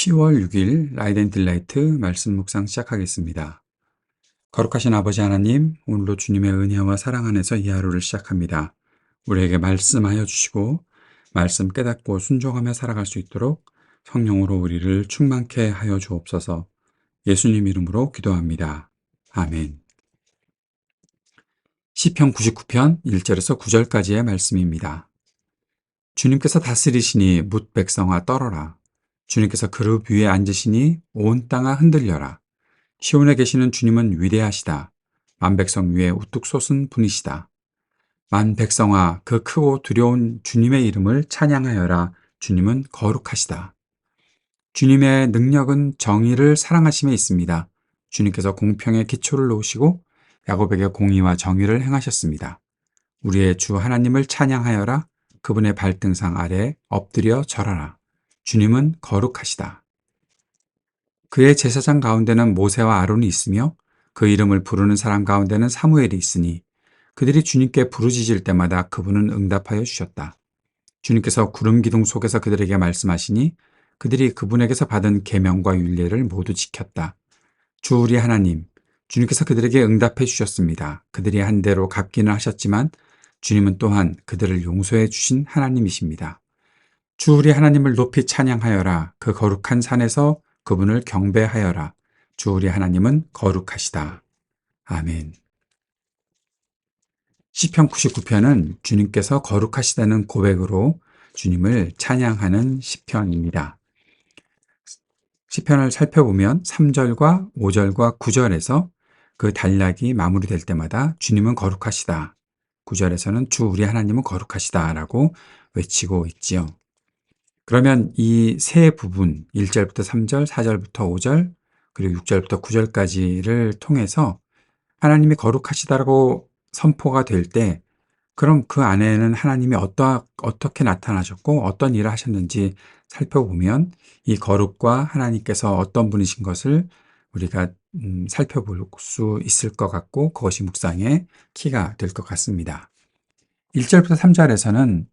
10월 6일 라이드 앤 딜라이트 말씀 묵상 시작하겠습니다. 거룩하신 아버지 하나님, 오늘도 주님의 은혜와 사랑 안에서 이 하루를 시작합니다. 우리에게 말씀하여 주시고 말씀 깨닫고 순종하며 살아갈 수 있도록 성령으로 우리를 충만케 하여 주옵소서. 예수님 이름으로 기도합니다. 아멘. 시편 99편 1절에서 9절까지의 말씀입니다. 주님께서 다스리시니 뭇 백성아 떨어라. 주님께서 그룹 위에 앉으시니 온 땅아 흔들려라. 시온에 계시는 주님은 위대하시다. 만 백성 위에 우뚝 솟은 분이시다. 만 백성아 그 크고 두려운 주님의 이름을 찬양하여라. 주님은 거룩하시다. 주님의 능력은 정의를 사랑하심에 있습니다. 주님께서 공평의 기초를 놓으시고 야곱에게 공의와 정의를 행하셨습니다. 우리의 주 하나님을 찬양하여라. 그분의 발등상 아래 엎드려 절하라. 주님은 거룩하시다. 그의 제사장 가운데는 모세와 아론이 있으며 그 이름을 부르는 사람 가운데는 사무엘이 있으니 그들이 주님께 부르짖을 때마다 그분은 응답하여 주셨다. 주님께서 구름 기둥 속에서 그들에게 말씀하시니 그들이 그분에게서 받은 계명과 율례를 모두 지켰다. 주 우리 하나님, 주님께서 그들에게 응답해 주셨습니다. 그들이 한 대로 갚기는 하셨지만 주님은 또한 그들을 용서해 주신 하나님이십니다. 주 우리 하나님을 높이 찬양하여라. 그 거룩한 산에서 그분을 경배하여라. 주 우리 하나님은 거룩하시다. 아멘. 시편 99편은 주님께서 거룩하시다는 고백으로 주님을 찬양하는 시편입니다. 시편을 살펴보면 3절과 5절과 9절에서 그 단락이 마무리될 때마다 주님은 거룩하시다. 9절에서는 주 우리 하나님은 거룩하시다 라고 외치고 있지요. 그러면 이 세 부분 1절부터 3절, 4절부터 5절, 그리고 6절부터 9절까지를 통해서 하나님이 거룩하시다라고 선포가 될 때 그럼 그 안에는 하나님이 어떻게 나타나셨고 어떤 일을 하셨는지 살펴보면 이 거룩과 하나님께서 어떤 분이신 것을 우리가 살펴볼 수 있을 것 같고 그것이 묵상의 키가 될 것 같습니다. 1절부터 3절에서는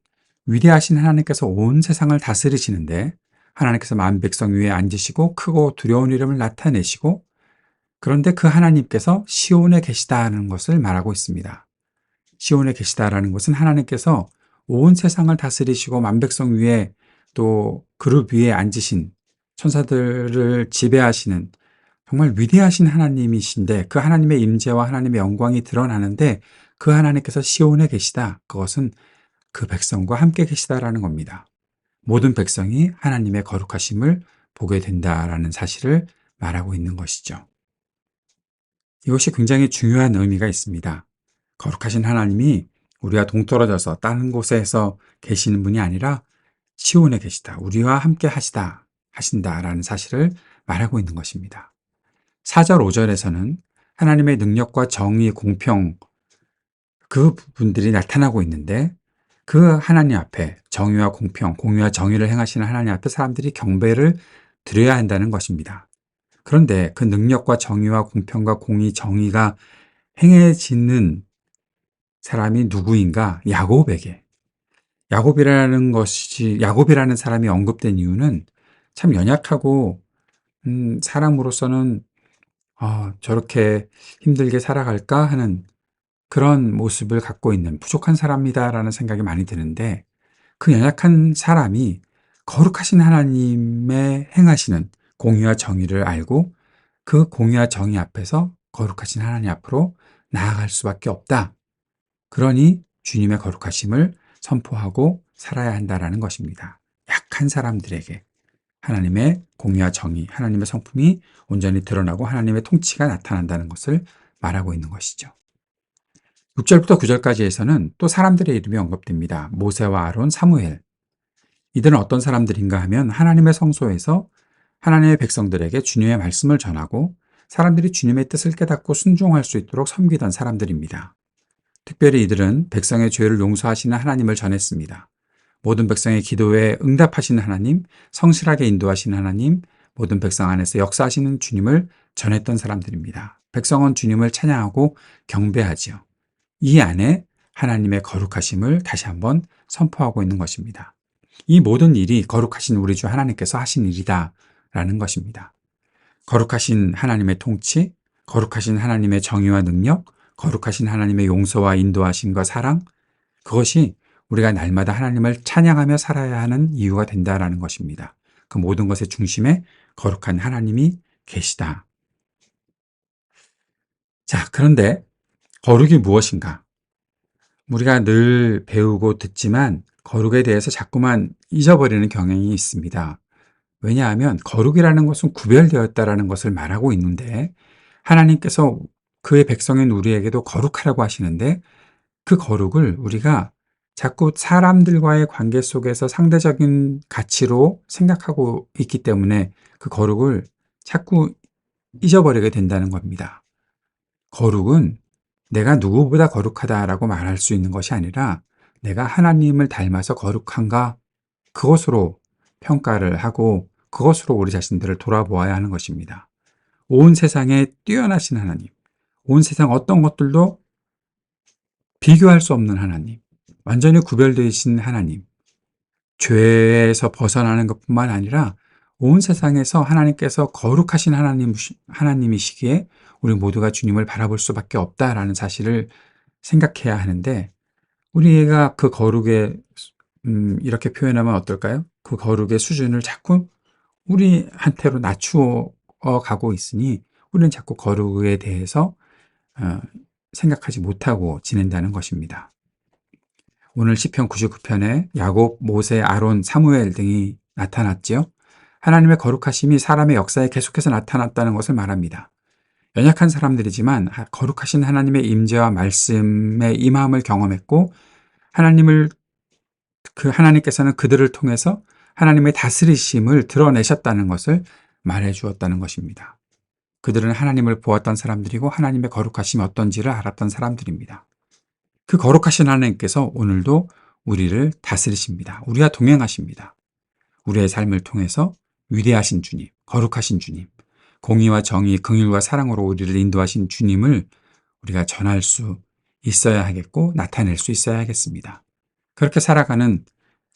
위대하신 하나님께서 온 세상을 다스리시는데 하나님께서 만 백성 위에 앉으시고 크고 두려운 이름을 나타내시고 그런데 그 하나님께서 시온에 계시다는 것을 말하고 있습니다. 시온에 계시다라는 것은 하나님께서 온 세상을 다스리시고 만 백성 위에 또 그룹 위에 앉으신 천사들을 지배하시는 정말 위대하신 하나님이신데 그 하나님의 임재와 하나님의 영광이 드러나는데 그 하나님께서 시온에 계시다. 그것은 그 백성과 함께 계시다라는 겁니다. 모든 백성이 하나님의 거룩하심을 보게 된다라는 사실을 말하고 있는 것이죠. 이것이 굉장히 중요한 의미가 있습니다. 거룩하신 하나님이 우리와 동떨어져서 다른 곳에서 계시는 분이 아니라 시온에 계시다. 우리와 함께 하신다라는 사실을 말하고 있는 것입니다. 4절, 5절에서는 하나님의 능력과 정의, 공평 그 부분들이 나타나고 있는데 그 하나님 앞에 정의와 공평, 공의와 정의를 행하시는 하나님 앞에 사람들이 경배를 드려야 한다는 것입니다. 그런데 그 능력과 정의와 공평과 공의, 정의가 행해지는 사람이 누구인가? 야곱이라는 사람이 언급된 이유는 참 연약하고 사람으로서는 저렇게 힘들게 살아갈까 하는 그런 모습을 갖고 있는 부족한 사람이다라는 생각이 많이 드는데 그 연약한 사람이 거룩하신 하나님의 행하시는 공의와 정의를 알고 그 공의와 정의 앞에서 거룩하신 하나님 앞으로 나아갈 수밖에 없다. 그러니 주님의 거룩하심을 선포하고 살아야 한다라는 것입니다. 약한 사람들에게 하나님의 공의와 정의, 하나님의 성품이 온전히 드러나고 하나님의 통치가 나타난다는 것을 말하고 있는 것이죠. 6절부터 9절까지에서는 또 사람들의 이름이 언급됩니다. 모세와 아론, 사무엘. 이들은 어떤 사람들인가 하면 하나님의 성소에서 하나님의 백성들에게 주님의 말씀을 전하고 사람들이 주님의 뜻을 깨닫고 순종할 수 있도록 섬기던 사람들입니다. 특별히 이들은 백성의 죄를 용서하시는 하나님을 전했습니다. 모든 백성의 기도에 응답하시는 하나님, 성실하게 인도하시는 하나님, 모든 백성 안에서 역사하시는 주님을 전했던 사람들입니다. 백성은 주님을 찬양하고 경배하지요. 이 안에 하나님의 거룩하심을 다시 한번 선포하고 있는 것입니다. 이 모든 일이 거룩하신 우리 주 하나님께서 하신 일이다 라는 것입니다. 거룩하신 하나님의 통치, 거룩하신 하나님의 정의와 능력, 거룩하신 하나님의 용서와 인도하심과 사랑, 그것이 우리가 날마다 하나님을 찬양하며 살아야 하는 이유가 된다라는 것입니다. 그 모든 것의 중심에 거룩한 하나님이 계시다. 자, 그런데 거룩이 무엇인가? 우리가 늘 배우고 듣지만 거룩에 대해서 자꾸만 잊어버리는 경향이 있습니다. 왜냐하면 거룩이라는 것은 구별되었다라는 것을 말하고 있는데 하나님께서 그의 백성인 우리에게도 거룩하라고 하시는데 그 거룩을 우리가 자꾸 사람들과의 관계 속에서 상대적인 가치로 생각하고 있기 때문에 그 거룩을 자꾸 잊어버리게 된다는 겁니다. 거룩은 내가 누구보다 거룩하다라고 말할 수 있는 것이 아니라 내가 하나님을 닮아서 거룩한가 그것으로 평가를 하고 그것으로 우리 자신들을 돌아보아야 하는 것입니다. 온 세상에 뛰어나신 하나님, 온 세상 어떤 것들도 비교할 수 없는 하나님, 완전히 구별되신 하나님, 죄에서 벗어나는 것뿐만 아니라 온 세상에서 하나님께서 거룩하신 하나님이시기에 우리 모두가 주님을 바라볼 수밖에 없다라는 사실을 생각해야 하는데 우리가 그 거룩의 이렇게 표현하면 어떨까요? 그 거룩의 수준을 자꾸 우리한테로 낮추어 가고 있으니 우리는 자꾸 거룩에 대해서 생각하지 못하고 지낸다는 것입니다. 오늘 시편 99편에 야곱, 모세, 아론, 사무엘 등이 나타났지요. 하나님의 거룩하심이 사람의 역사에 계속해서 나타났다는 것을 말합니다. 연약한 사람들이지만 거룩하신 하나님의 임재와 말씀의 임함을 경험했고 하나님께서는 그들을 통해서 하나님의 다스리심을 드러내셨다는 것을 말해 주었다는 것입니다. 그들은 하나님을 보았던 사람들이고 하나님의 거룩하심이 어떤지를 알았던 사람들입니다. 그 거룩하신 하나님께서 오늘도 우리를 다스리십니다. 우리와 동행하십니다. 우리의 삶을 통해서 위대하신 주님, 거룩하신 주님, 공의와 정의, 긍휼과 사랑으로 우리를 인도하신 주님을 우리가 전할 수 있어야 하겠고 나타낼 수 있어야 하겠습니다. 그렇게 살아가는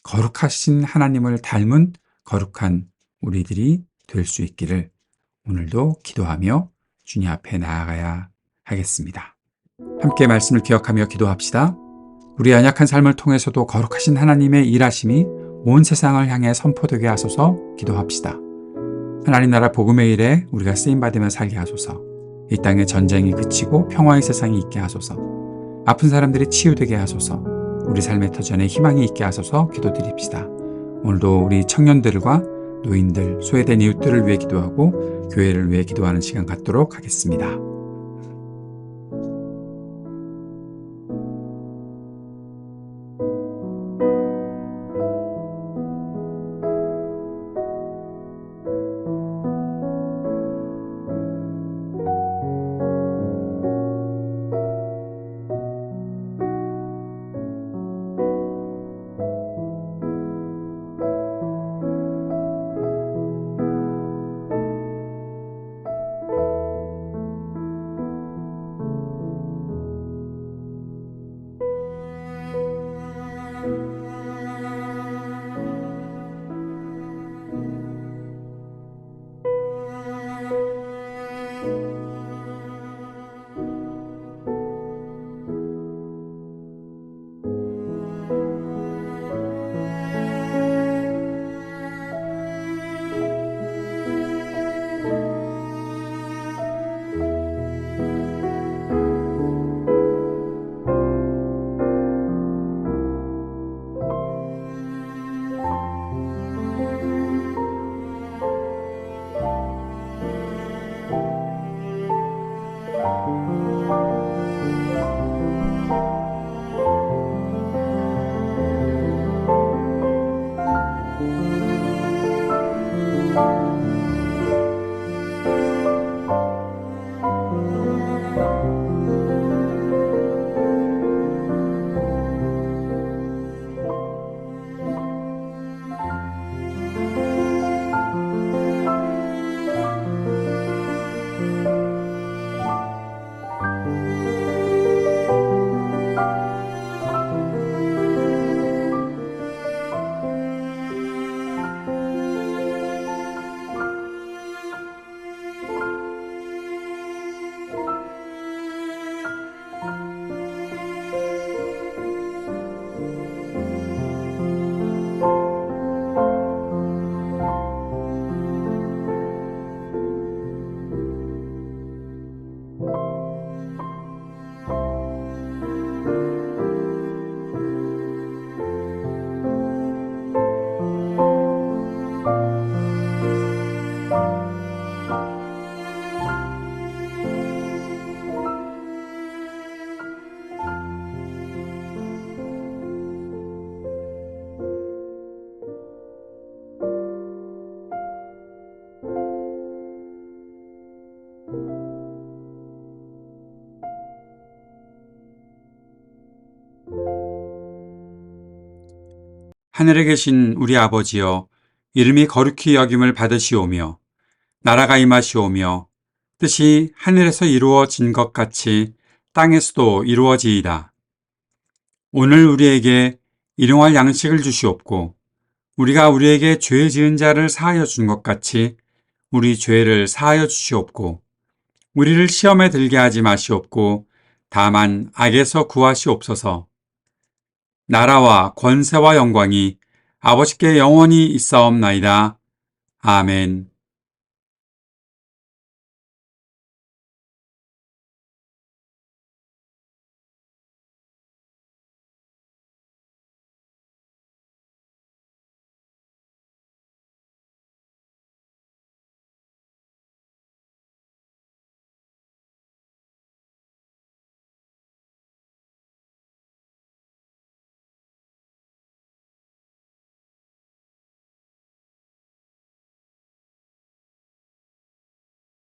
거룩하신 하나님을 닮은 거룩한 우리들이 될 수 있기를 오늘도 기도하며 주님 앞에 나아가야 하겠습니다. 함께 말씀을 기억하며 기도합시다. 우리 연약한 삶을 통해서도 거룩하신 하나님의 일하심이 온 세상을 향해 선포되게 하소서 기도합시다. 하나님 나라 복음의 일에 우리가 쓰임받으며 살게 하소서. 이 땅에 전쟁이 그치고 평화의 세상이 있게 하소서. 아픈 사람들이 치유되게 하소서. 우리 삶의 터전에 희망이 있게 하소서 기도드립시다. 오늘도 우리 청년들과 노인들, 소외된 이웃들을 위해 기도하고 교회를 위해 기도하는 시간 갖도록 하겠습니다. 하늘에 계신 우리 아버지여, 이름이 거룩히 여김을 받으시오며, 나라가 임하시오며, 뜻이 하늘에서 이루어진 것 같이 땅에서도 이루어지이다. 오늘 우리에게 일용할 양식을 주시옵고, 우리가 우리에게 죄 지은 자를 사하여 준 것 같이 우리 죄를 사하여 주시옵고, 우리를 시험에 들게 하지 마시옵고, 다만 악에서 구하시옵소서. 나라와 권세와 영광이 아버지께 영원히 있사옵나이다. 아멘.